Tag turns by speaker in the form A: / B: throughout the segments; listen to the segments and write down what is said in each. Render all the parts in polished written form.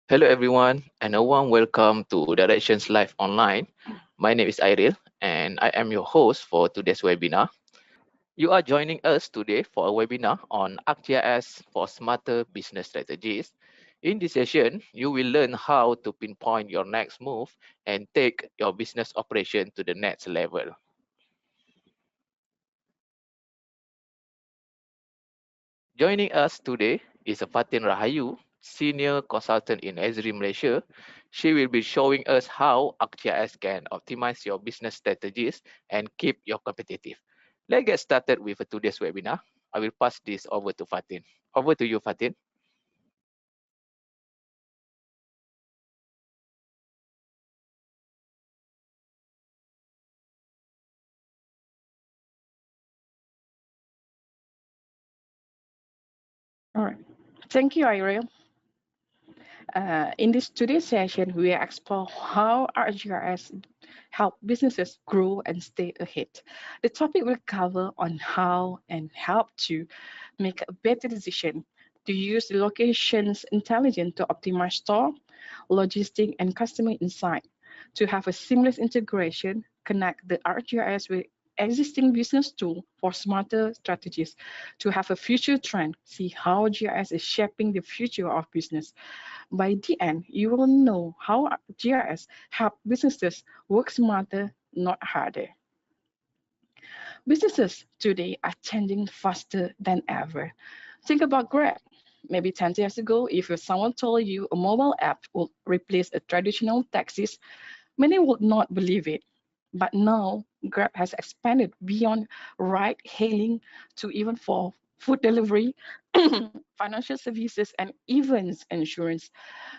A: Hello everyone and a warm welcome to Directions Live Online. My name is Iril and I am your host for today's webinar. You are joining us today for a webinar on ArcGIS for smarter business strategies. In this session, you will learn how to pinpoint your next move and take your business operation to the next level. Joining us today is Fatin Rahayu, Senior Consultant in Esri Malaysia. She will be showing us how ArcGIS can optimize your business strategies and keep you competitive. Let's get started with today's webinar. I will pass this over to Fatin. Over to you, Fatin.
B: All right. Thank you, Irene. In this today's session, we explore how ArcGIS help businesses grow and stay ahead. The topic will cover on how and help to make a better decision to use the location's intelligence to optimize store, logistic, and customer insight, to have a seamless integration, connect the ArcGIS with existing business tool for smarter strategies, to have a future trend, see how GIS is shaping the future of business. By the end, you will know how GIS help businesses work smarter, not harder. Businesses today are changing faster than ever. Think about Grab. Maybe 10 years ago, if someone told you a mobile app would replace a traditional taxis, many would not believe it. But now, Grab has expanded beyond ride hailing to even for food delivery, financial services, and even insurance.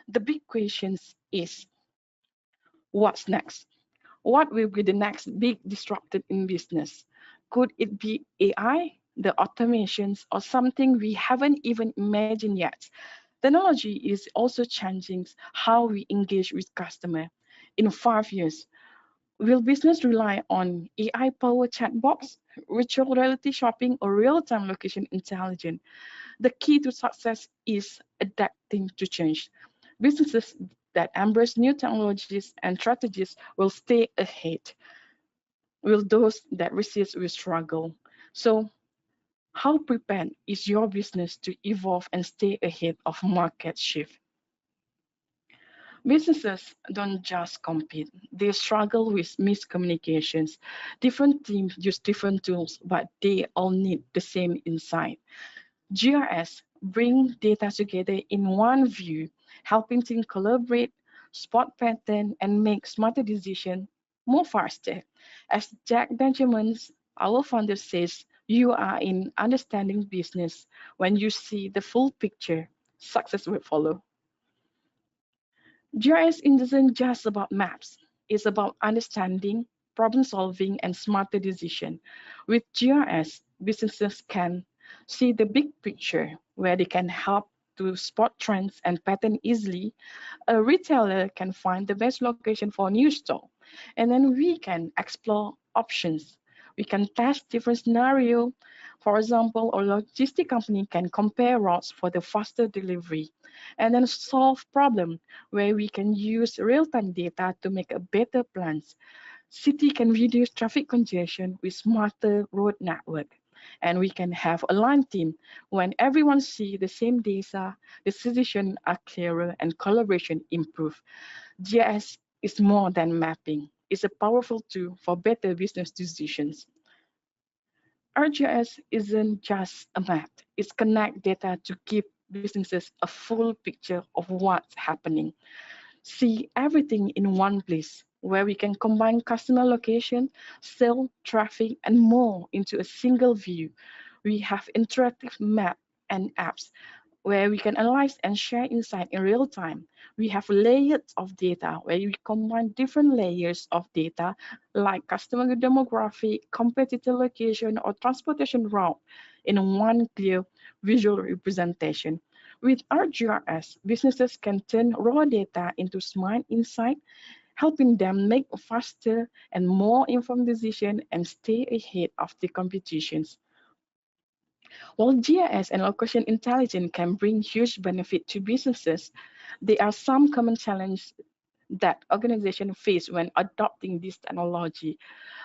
B: The big question is what's next? What will be the next big disruptor in business? Could it be AI, the automations, or something we haven't even imagined yet? Technology is also changing how we engage with customers. In 5 years, will business rely on AI-powered chatbots, virtual reality shopping, or real-time location intelligence? The key to success is adapting to change. Businesses that embrace new technologies and strategies will stay ahead, while those that resist will struggle. So, how prepared is your business to evolve and stay ahead of market shift? Businesses don't just compete, they struggle with miscommunications. Different teams use different tools, but they all need the same insight. GIS bring data together in one view, helping teams collaborate, spot pattern, and make smarter decisions more faster. As Jack Benjamin, our founder, says, you are in understanding business. When you see the full picture, success will follow. GIS isn't just about maps. It's about understanding, problem solving, and smarter decision. With GIS, businesses can see the big picture where they can help to spot trends and pattern easily. A retailer can find the best location for a new store. And then we can explore options. We can test different scenarios. For example, a logistic company can compare routes for the faster delivery and then solve problem where we can use real-time data to make a better plans. City can reduce traffic congestion with smarter road network. And we can have aligned team when everyone see the same data, the decisions are clearer and collaboration improve. GIS is more than mapping. It's a powerful tool for better business decisions. ArcGIS isn't just a map. It's connect data to give businesses a full picture of what's happening. See everything in one place where we can combine customer location, sale, traffic, and more into a single view. We have interactive map and apps where we can analyze and share insight in real time. We have layers of data where we combine different layers of data like customer demographic, competitor location, or transportation route in one clear visual representation. With ArcGIS, businesses can turn raw data into smart insight, helping them make faster and more informed decisions and stay ahead of the competitions. While GIS and location intelligence can bring huge benefit to businesses, there are some common challenges that organizations face when adopting this technology,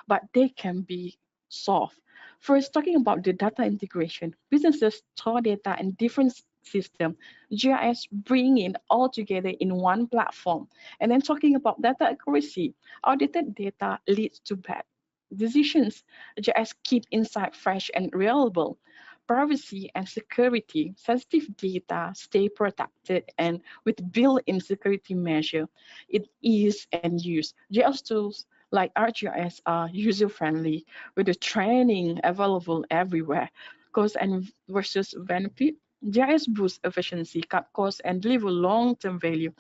B: but they can be solved. First, talking about the data integration, businesses store data in different systems. GIS bring it all together in one platform. And then talking about data accuracy, outdated data leads to bad decisions. GIS keep insight fresh and reliable. Privacy and security, sensitive data stay protected and with built-in security measure, it is and use. GIS tools like ArcGIS are user-friendly with the training available everywhere. Cost and versus benefit. GIS boosts efficiency, cut costs, and deliver long-term value.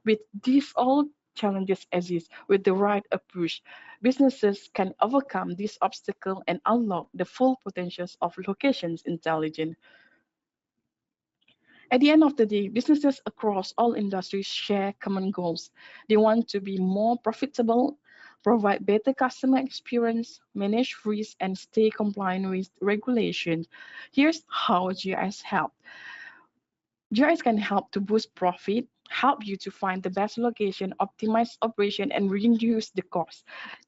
B: With these all challenges exist with the right approach, businesses can overcome this obstacle and unlock the full potentials of locations intelligence. At the end of the day, businesses across all industries share common goals. They want to be more profitable, provide better customer experience, manage risk, and stay compliant with regulation. Here's how GIS help. GIS can help to boost profit, help you to find the best location, optimize operation, and reduce the cost.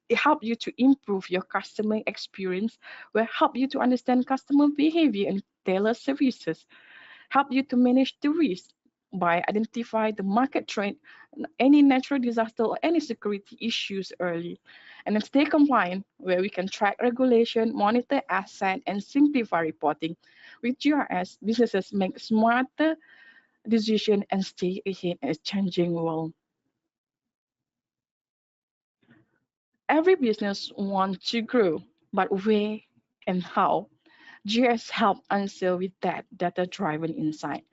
B: It help you to improve your customer experience, will help you to understand customer behavior and tailor services, help you to manage the risk by identify the market trend, any natural disaster or any security issues early, and then stay compliant where we can track regulation, monitor asset, and simplify reporting. With GRS, businesses make smarter decisions and stay ahead in a changing world. Every business wants to grow, but where and how? GS help answer with that data-driven insight.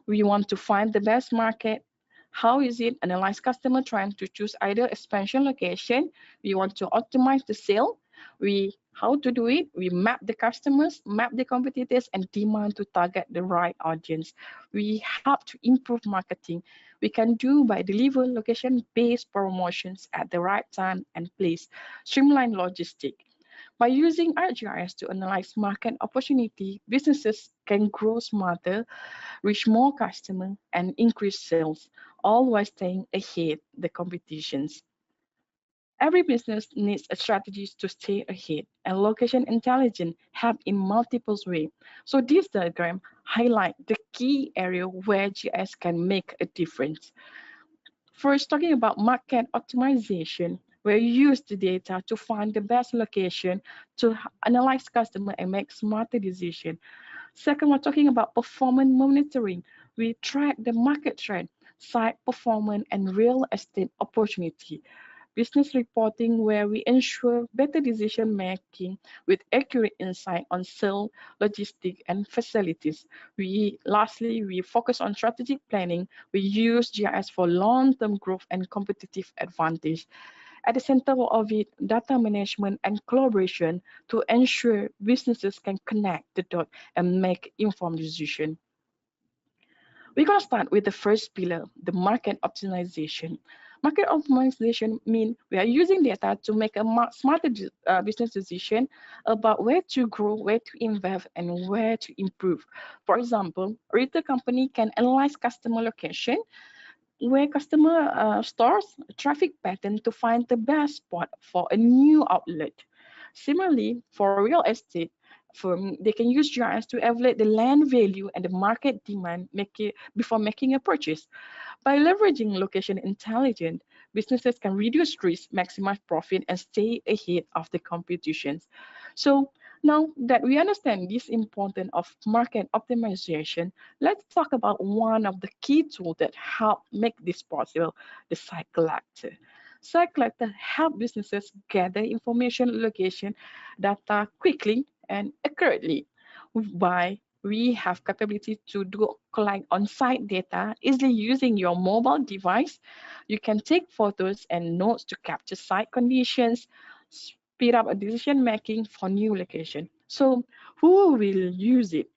B: We want to find the best market. How is it? Analyze customer trying to choose either expansion location. We want to optimize the sale. We how to do it? We map the customers, map the competitors, and demand to target the right audience. We have to improve marketing. We can do by deliver location-based promotions at the right time and place, streamline logistics. By using ArcGIS to analyze market opportunity, businesses can grow smarter, reach more customers, and increase sales, all while staying ahead the competitions. Every business needs a strategy to stay ahead, and location intelligence help in multiple ways. So this diagram highlight the key area where GIS can make a difference. First, talking about market optimization, where you use the data to find the best location to analyze customer and make smarter decisions. Second, we're talking about performance monitoring. We track the market trend, site performance, and real estate opportunity. Business reporting, where we ensure better decision making with accurate insight on sale, logistics, and facilities. Lastly, we focus on strategic planning. We use GIS for long-term growth and competitive advantage. At the center of it, data management and collaboration to ensure businesses can connect the dots and make informed decisions. We're going to start with the first pillar, the market optimization. Market optimization means we are using data to make a smarter business decision about where to grow, where to invest, and where to improve. For example, a retail company can analyze customer location, where customer stores traffic pattern to find the best spot for a new outlet. Similarly, for real estate firm, they can use GIS to evaluate the land value and the market demand before making a purchase. By leveraging location intelligence, businesses can reduce risk, maximize profit, and stay ahead of the competitions. So now that we understand this importance of market optimization, let's talk about one of the key tools that help make this possible, the site collector. Site collector help businesses gather information, location, data quickly and accurately. By we have capability to do collect on-site data easily using your mobile device. You can take photos and notes to capture site conditions, speed up a decision making for new location. So who will use it?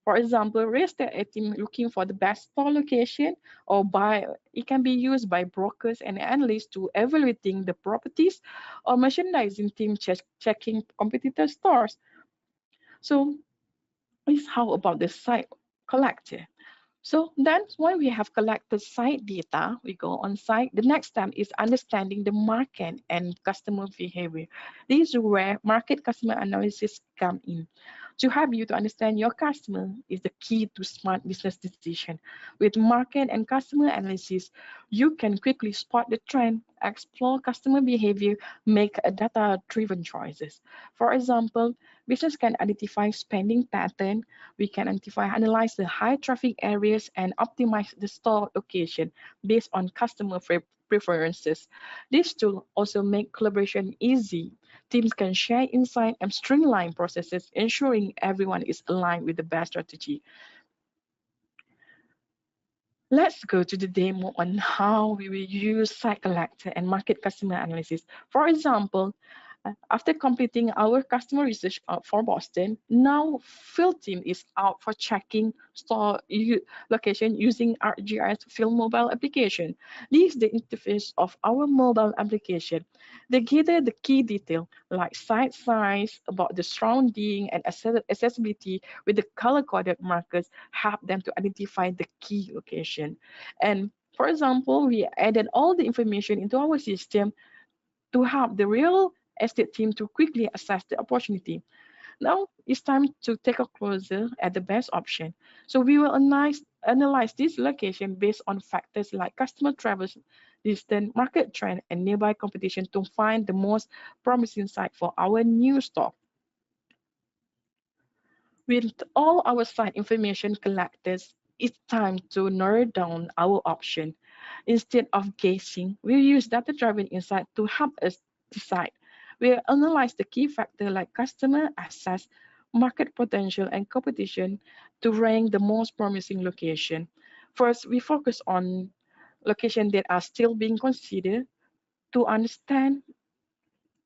B: For example, real estate team looking for the best store location, or by it can be used by brokers and analysts to evaluating the properties, or merchandising team checking competitor stores. So is how about the site collector? So then when we have collected site data, we go on site. The next step is understanding the market and customer behavior. This is where market customer analysis come in. To help you to understand your customer is the key to smart business decision. With market and customer analysis, you can quickly spot the trend, explore customer behavior, make a data-driven choices. For example, business can identify spending pattern. We can analyze the high traffic areas and optimize the store location based on customer preferences. This tool also make collaboration easy. Teams can share insight and streamline processes, ensuring everyone is aligned with the best strategy. Let's go to the demo on how we will use site collector and market customer analysis. For example, after completing our customer research for Boston, now field team is out for checking store location using ArcGIS field mobile application. This is the interface of our mobile application. They gather the key detail like site size, about the surrounding and accessibility with the color-coded markers help them to identify the key location. And for example, we added all the information into our system to help the real estate team to quickly assess the opportunity. Now it's time to take a closer at the best option. So we will analyze this location based on factors like customer travel distance, market trend, and nearby competition to find the most promising site for our new store. With all our site information collected, it's time to narrow down our option. Instead of guessing, we use data-driven insight to help us decide. We analyze the key factors like customer access, market potential, and competition to rank the most promising location. First, we focus on locations that are still being considered. To understand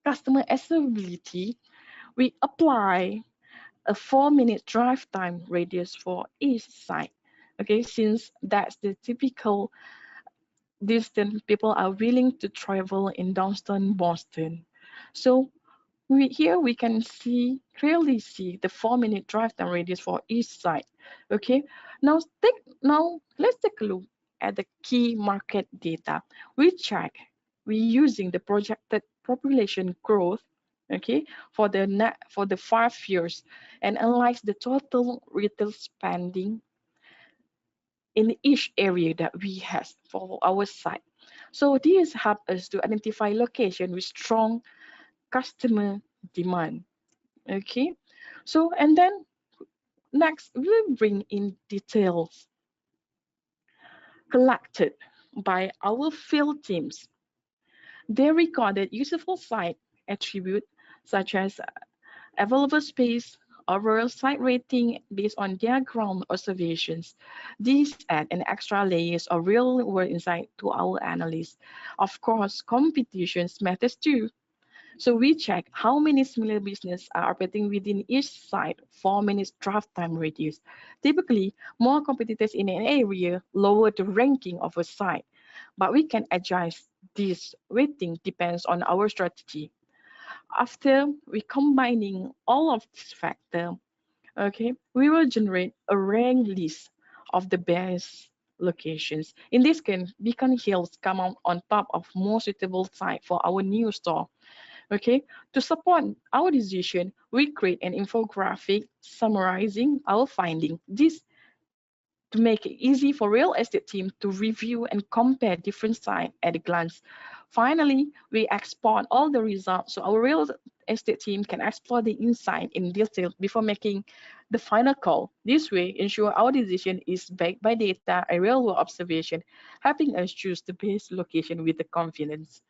B: customer accessibility, we apply a 4-minute drive time radius for each site. Okay, since that's the typical distance people are willing to travel in downtown Boston. So here we can clearly see the 4-minute drive time radius for each site. Okay, now let's take a look at the key market data. We using the projected population growth, okay, for the 5 years, and analyze the total retail spending in each area that we have for our site. So this help us to identify location with strong customer demand. Okay, so and then next we'll bring in details collected by our field teams. They recorded useful site attribute such as available space, overall site rating based on their ground observations. These add an extra layers of real-world insight to our analysis. Of course, competitions matters too. So we check how many similar businesses are operating within each site, 4 minutes draft time radius. Typically, more competitors in an area lower the ranking of a site, but we can adjust this rating depends on our strategy. After we combining all of these factors, okay, we will generate a rank list of the best locations. In this case, Beacon Hills come out on top of most suitable site for our new store. Okay, to support our decision, we create an infographic summarizing our finding. This to make it easy for real estate team to review and compare different sites at a glance. Finally, we export all the results so our real estate team can explore the insight in detail before making the final call. This way, ensure our decision is backed by data and real-world observation, helping us choose the best location with the confidence.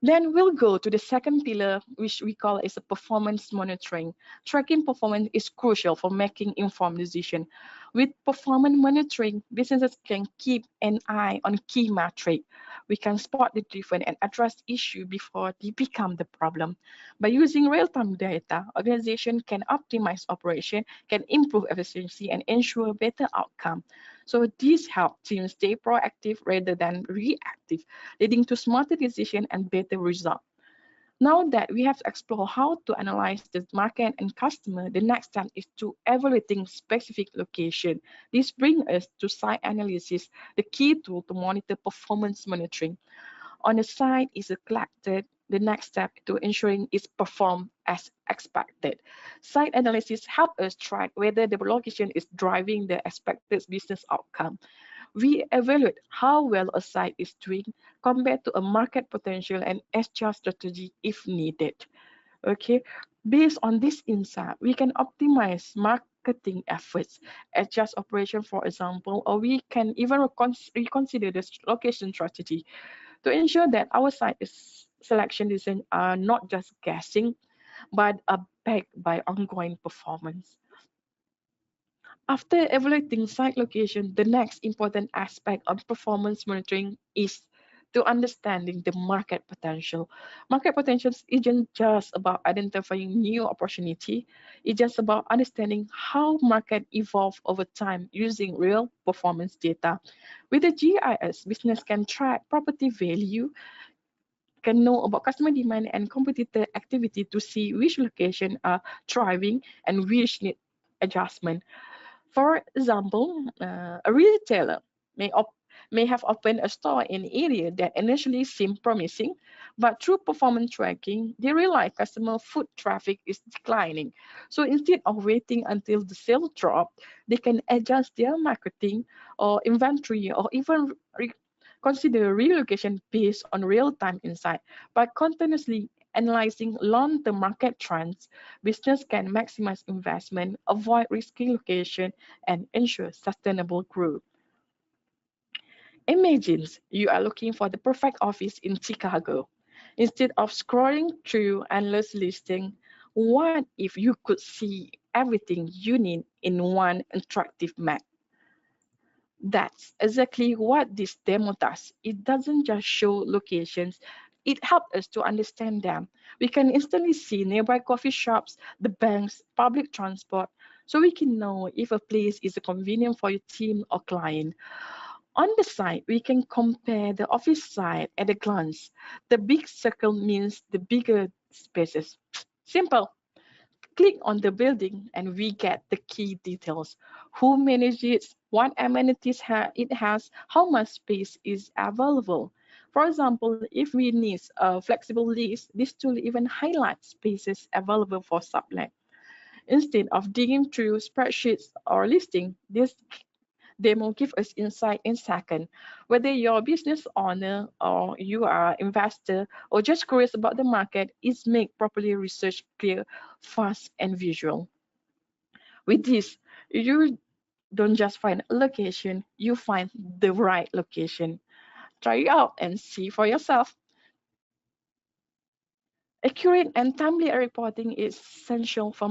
B: Then we'll go to the second pillar, which we call is a performance monitoring. Tracking performance is crucial for making informed decision. With performance monitoring, businesses can keep an eye on key metrics. We can spot the difference and address issue before they become the problem. By using real-time data, organization can optimize operation, can improve efficiency, and ensure better outcome. So this helps teams stay proactive rather than reactive, leading to smarter decision and better result. Now that we have explored how to analyze the market and customer, the next step is to evaluating specific location. This brings us to site analysis, the key tool to monitor performance monitoring. On the site is collected, the next step to ensuring it's performed as expected. Site analysis help us track whether the location is driving the expected business outcome. We evaluate how well a site is doing compared to a market potential and adjust strategy if needed. Okay, based on this insight, we can optimize marketing efforts, adjust operation, for example, or we can even reconsider the location strategy to ensure that our site is selection decisions are not just guessing, but are backed by ongoing performance. After evaluating site location, the next important aspect of performance monitoring is to understanding the market potential. Market potential isn't just about identifying new opportunity, it's just about understanding how market evolve over time using real performance data. With the GIS, business can track property value, can know about customer demand and competitor activity to see which location are thriving and which need adjustment. For example, a retailer may, may have opened a store in an area that initially seemed promising, but through performance tracking, they realize customer foot traffic is declining. So instead of waiting until the sales drop, they can adjust their marketing or inventory or even consider relocation based on real-time insight. By continuously analyzing long-term market trends, business can maximize investment, avoid risky location, and ensure sustainable growth. Imagine you are looking for the perfect office in Chicago. Instead of scrolling through endless listing, what if you could see everything you need in one interactive map? That's exactly what this demo does. It doesn't just show locations, it helps us to understand them. We can instantly see nearby coffee shops, the banks, public transport, so we can know if a place is convenient for your team or client. On the side, we can compare the office side at a glance. The big circle means the bigger spaces. Simple. Click on the building and we get the key details. Who manages it, what amenities it has, how much space is available. For example, if we need a flexible list, this tool even highlights spaces available for sublet. Instead of digging through spreadsheets or listing, this demo gives us insight in seconds. Whether you're a business owner or you are an investor or just curious about the market, it's make properly research clear, fast, and visual. With this, you don't just find a location, you find the right location. Try it out and see for yourself. Accurate and timely reporting is essential for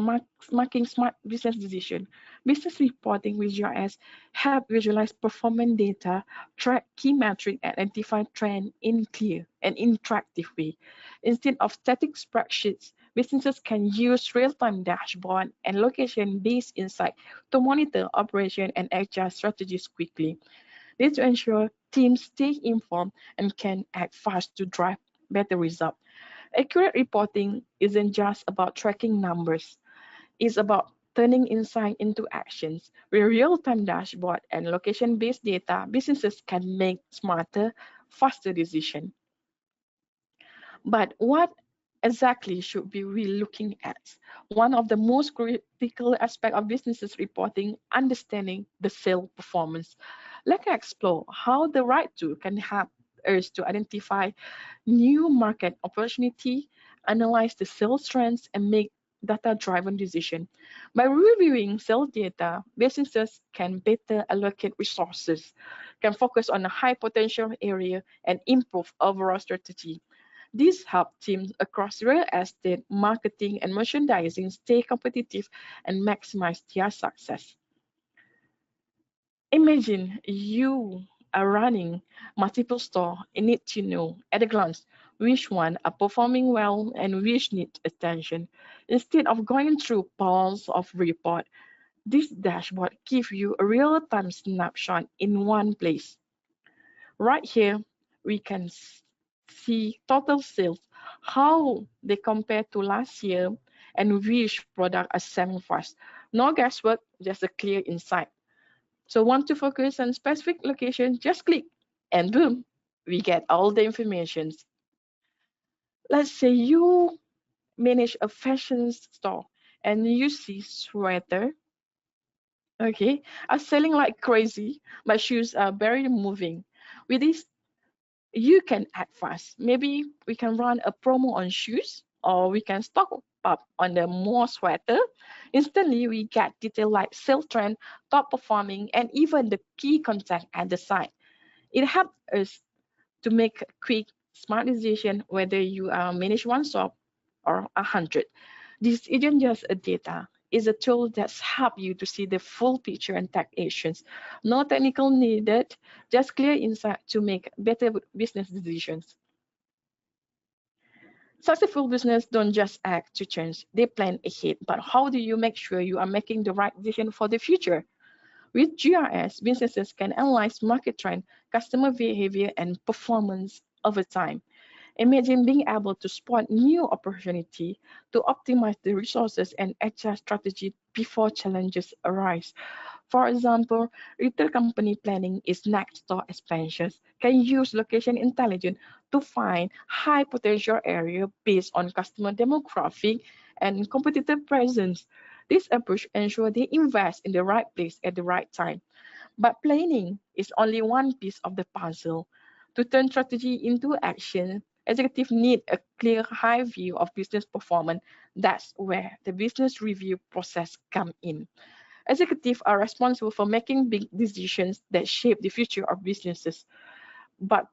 B: making smart business decisions. Business reporting with GIS help visualize performance data, track key metrics, and identify trends in clear and interactive way. Instead of static spreadsheets, businesses can use real-time dashboard and location-based insight to monitor operation and adjust strategies quickly. This to ensure teams stay informed and can act fast to drive better results. Accurate reporting isn't just about tracking numbers, it's about turning insight into actions. With real-time dashboard and location-based data, businesses can make smarter, faster decisions. But what exactly should be we looking at? One of the most critical aspects of businesses reporting, understanding the sales performance. Let's explore how the right tool can help us to identify new market opportunity, analyze the sales trends, and make data-driven decisions. By reviewing sales data, businesses can better allocate resources, can focus on a high potential area, and improve overall strategy. This helps teams across real estate, marketing, and merchandising stay competitive and maximize their success. Imagine you are running multiple stores and need to know at a glance which one are performing well and which need attention. Instead of going through piles of report, this dashboard gives you a real-time snapshot in one place. Right here, we can see total sales, how they compare to last year, and which product are selling fast. No guesswork, just a clear insight. So want to focus on specific location, just click and boom, we get all the information. Let's say you manage a fashion store and you see sweater, okay, are selling like crazy, but shoes are barely moving. With this, you can act fast. Maybe we can run a promo on shoes, or we can stock up on the more sweater. Instantly, we get detail like sales trend, top performing, and even the key contact at the site. It helps us to make a quick, smart decision whether you manage one shop or 100. This isn't just a data. It's a tool that's help you to see the full picture and take actions. No technical needed, just clear insight to make better business decisions. Successful business don't just act to change, they plan ahead. But how do you make sure you are making the right decision for the future? With GRS, businesses can analyze market trend, customer behavior, and performance over time. Imagine being able to spot new opportunity to optimize the resources and adjust strategy before challenges arise. For example, retail company planning is next store expansions can use location intelligence to find high potential area based on customer demographic and competitor presence. This approach ensures they invest in the right place at the right time. But planning is only one piece of the puzzle. To turn strategy into action, executives need a clear, high view of business performance. That's where the business review process comes in. Executives are responsible for making big decisions that shape the future of businesses. But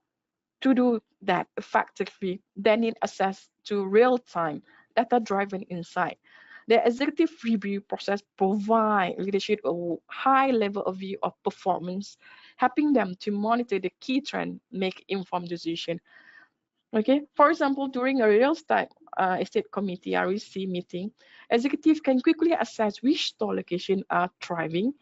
B: to do that effectively, they need access to real-time, data-driven insight. The executive review process provides leadership a high level of view of performance, helping them to monitor the key trend, make informed decision. Okay, for example, during a estate committee REC meeting, executives can quickly assess which store locations are thriving,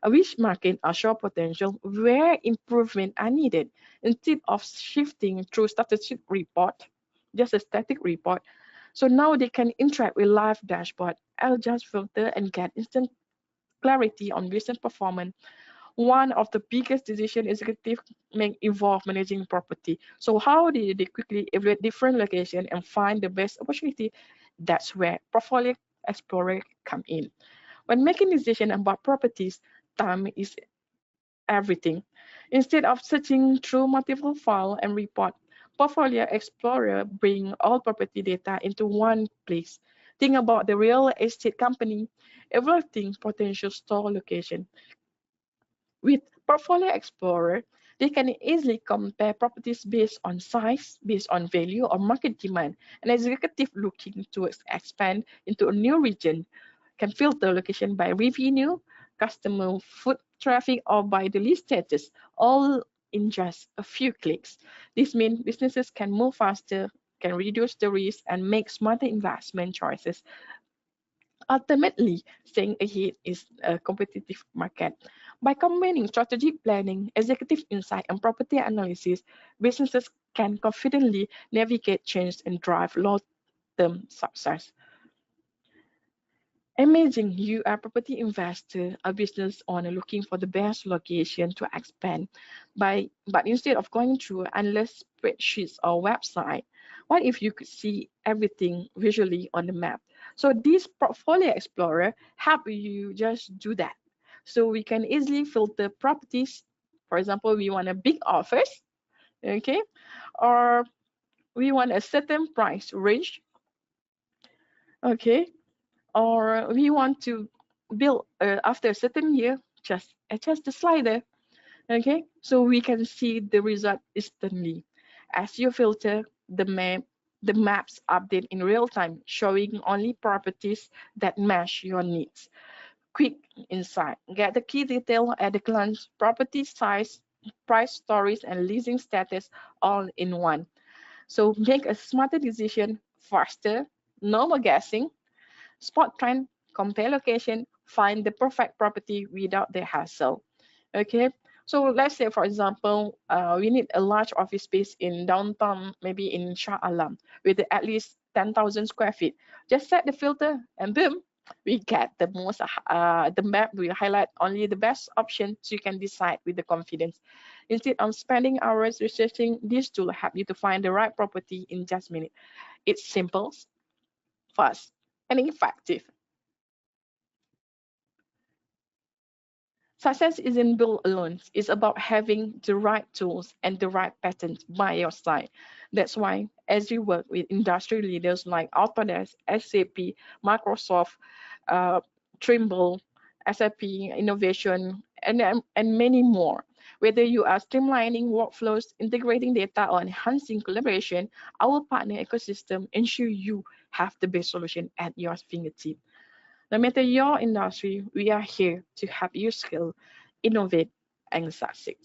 B: which market are show potential, where improvement are needed, instead of shifting through statistic report, just a static report. So now they can interact with live dashboard, adjust filter, and get instant clarity on business performance. One of the biggest decisions executives make involve managing property. So how do they quickly evaluate different locations and find the best opportunity? That's where portfolio explorer come in. When making decisions about properties, time is everything. Instead of searching through multiple files and report, Portfolio Explorer bring all property data into one place. Think about the real estate company evaluating potential store location. With Portfolio Explorer, they can easily compare properties based on size, based on value, or market demand. An executive looking to expand into a new region can filter location by revenue, customer foot traffic, or by the list status, all in just a few clicks. This means businesses can move faster, can reduce the risk, and make smarter investment choices. Ultimately, staying ahead is a competitive market. By combining strategic planning, executive insight, and property analysis, businesses can confidently navigate change and drive long-term success. Imagine you are a property investor, a business owner looking for the best location to expand. But instead of going through endless spreadsheets or website, what if you could see everything visually on the map? So this portfolio explorer help you just do that. So we can easily filter properties. For example, we want a big office, okay, or we want a certain price range, okay, or we want to build after a certain year, just adjust the slider. Okay, so we can see the result instantly. As you filter the maps update in real time, showing only properties that match your needs. Quick insight: get the key detail at a glance, property size, price stories, and leasing status all in one. So make a smarter decision faster, no more guessing. Spot trend, compare location, find the perfect property without the hassle. Okay, So let's say, for example, we need a large office space in downtown, maybe in Shah Alam, with at least 10,000 square feet. Just set the filter, and boom, we get the map will highlight only the best option, so you can decide with the confidence. Instead of spending hours researching, this tool help you to find the right property in just minutes. It's simple, fast, and effective. Success isn't built alone. It's about having the right tools and the right patterns by your side. That's why, as we work with industry leaders like Autodesk, SAP, Microsoft, uh, Trimble, SAP Innovation, and many more. Whether you are streamlining workflows, integrating data, or enhancing collaboration, our partner ecosystem ensure you have the best solution at your fingertips. No matter your industry, we are here to help you scale, innovate, and succeed.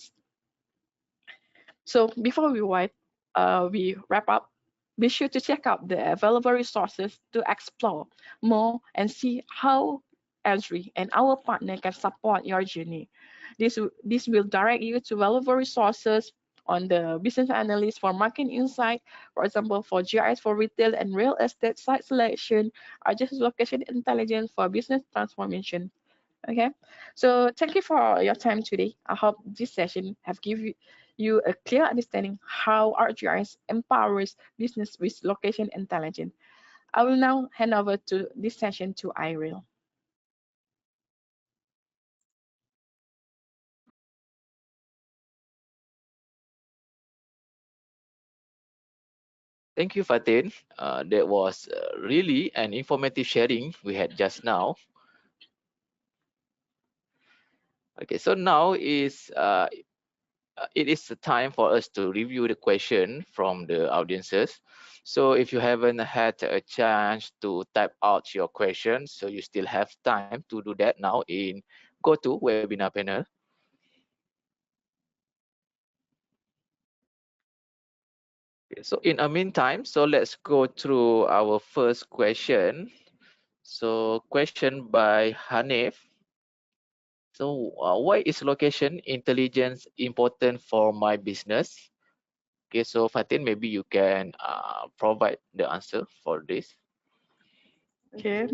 B: So before we wrap up, be sure to check out the available resources to explore more and see how Esri and our partner can support your journey. This will direct you to valuable resources on the business analyst for market insight, for example, for GIS for retail and real estate site selection, or just location intelligence for business transformation. Okay, so thank you for your time today. I hope this session have given you a clear understanding how ArcGIS empowers business with location intelligence. I will now hand over to this session to Iril.
A: Thank you, Fatin. That was really an informative sharing we had just now. Okay, so now it is the time for us to review the question from the audiences. So if you haven't had a chance to type out your questions, so you still have time to do that now in go to webinar panel. Okay, so in a meantime, so let's go through our first question. So question by Hanif. So why is location intelligence important for my business? Okay, so Fatin, maybe you can provide the answer for this.
B: Okay,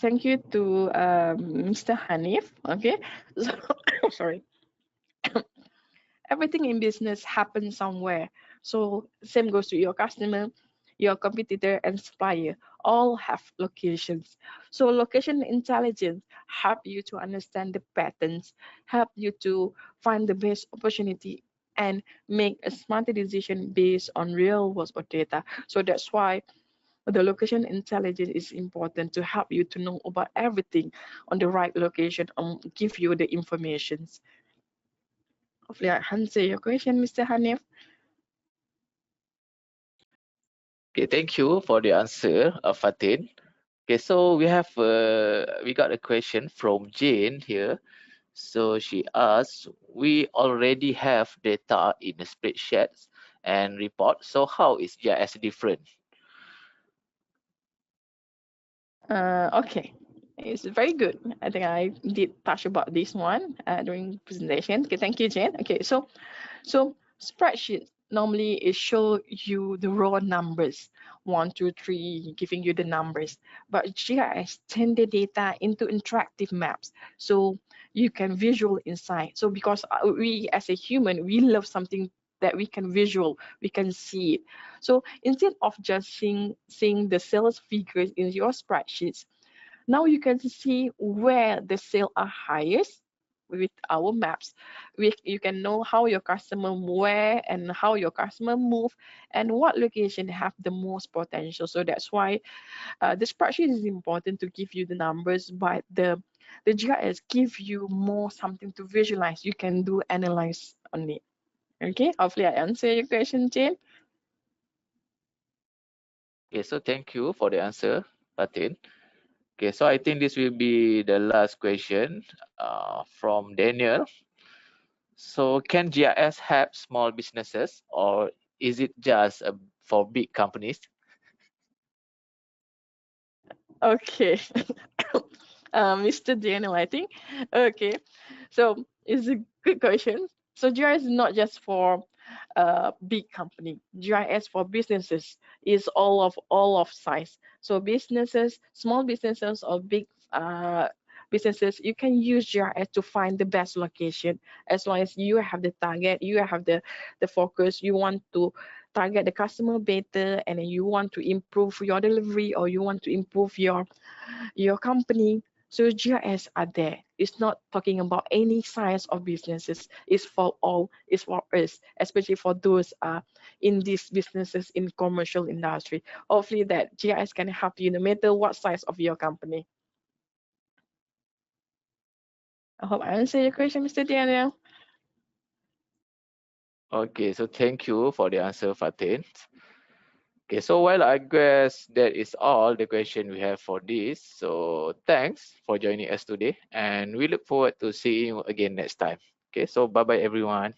B: thank you to Mr. Hanif. Okay, so sorry. Everything in business happens somewhere. So same goes to your customer, your competitor, and supplier. All have locations. So location intelligence help you to understand the patterns, help you to find the best opportunity, and make a smarter decision based on real world data. So that's why the location intelligence is important to help you to know about everything on the right location and give you the informations. Hopefully I answer your question, Mr. Hanif.
A: Okay, thank you for the answer, Fatin. Okay, so we got a question from Jane here. So she asks, we already have data in the spreadsheets and report. So how is GIS different?
B: Okay, it's very good. I think I did touch about this one during presentation. Okay, thank you, Jane. Okay, so spreadsheet normally it show you the raw numbers, 1, 2, 3, giving you the numbers. But GIS turn the data into interactive maps, so you can visual insight. So because we as a human, we love something that we can visual, we can see it. So instead of just seeing the sales figures in your spreadsheets, now you can see where the sales are highest with our maps. You can know how your customer wear and how your customer move and what location have the most potential. So that's why the spreadsheet is important to give you the numbers, but the GIS give you more something to visualize. You can do analyze on it. Okay, hopefully I answer your question, Jane.
A: Okay, so thank you for the answer, Fatin. Okay, so I think this will be the last question from Daniel. So can GIS help small businesses or is it just for big companies?
B: Okay. Mr. Daniel, I think. Okay. So it's a good question. So GIS is not just for big company. GIS for businesses is all of size. So businesses, small businesses or big businesses, you can use GIS to find the best location. As long as you have the target, you have the focus, you want to target the customer better, and then you want to improve your delivery, or you want to improve your company. So GIS are there. It's not talking about any size of businesses. It's for all. It's for us, especially for those in these businesses in commercial industry. Hopefully that GIS can help you no matter what size of your company. I hope I answered your question, Mr. Daniel.
A: Okay, so thank you for the answer, Fatin. Okay, so well, I guess that is all the question we have for this. So thanks for joining us today, and we look forward to seeing you again next time. Okay, so bye bye everyone.